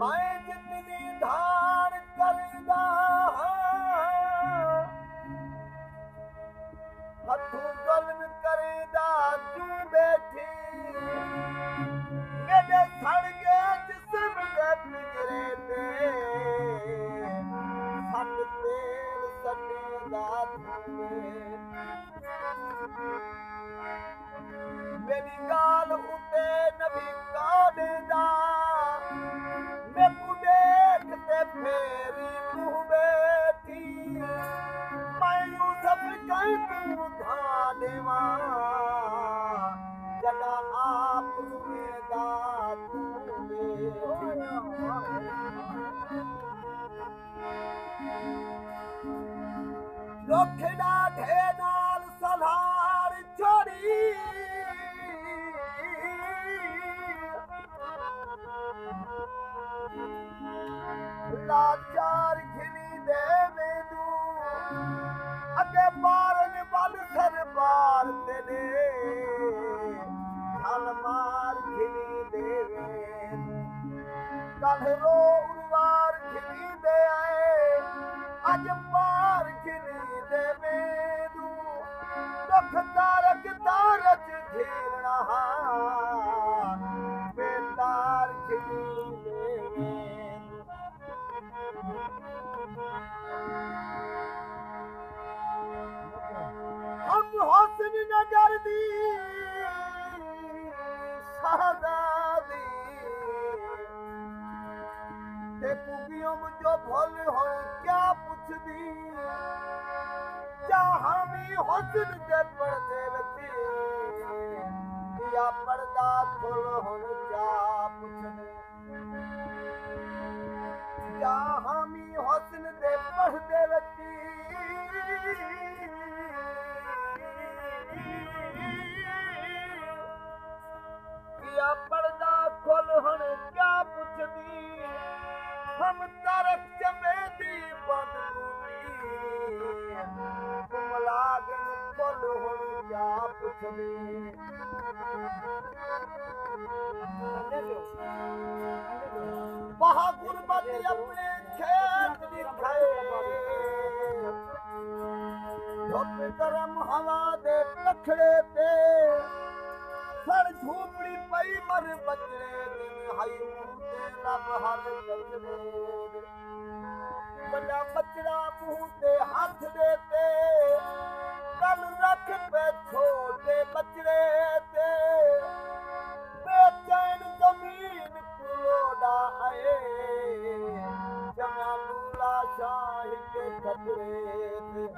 मैं जितनी धार करदा हथों जुल्म करदा तू बैठी मेरे सड़ गए जिस्म दे पिंजरे ते सट तेल सटेदा मेरी गाल उते नबी कादेदा मैनू देखते फेरी मुँह बैठी मैं यूसुफ कहीं तू धा देवा जदा आप रुएदा तू लोखड़ा ढे नाल सलार छोड़ी लाचार घिनी दे वेंदू अगे मारन बल सरबार तेरे हल मार घिनी दे वेंदू कल रो उर्वार घिनी दे आए अज मार घिनी दे वेंदू दुख तारक तारच झेलना बेतार घिनी दे वेंदू हम हुस्न नगर दी शहजादी ते कुगियों जो भोल हो क्या पुछदी जहां भी हुस्न दे पर्दे विच या पर्दा खुल हुन क्या पुछदे जहां भी हुस्न दे पर्दे विच या पर्दा खुल हुन क्या पुछदी हम तरक चमेदी बदलूगी कुमलागन खुल हुन क्या पुछदी वहाँ गुरबत अपने खेत दिखाए धुप गरम हवा दे पखड़े पे सड़ झूपड़ी पई मर बचड़े दिन हाई मुंह लब हर बचड़े बड़ा बचड़ा मुंह ते हाथ देते कल रख पे छोटे बचड़े ते बेचैन जमीन कुलोड़ा आए जमा लूला शाही के खतरे ते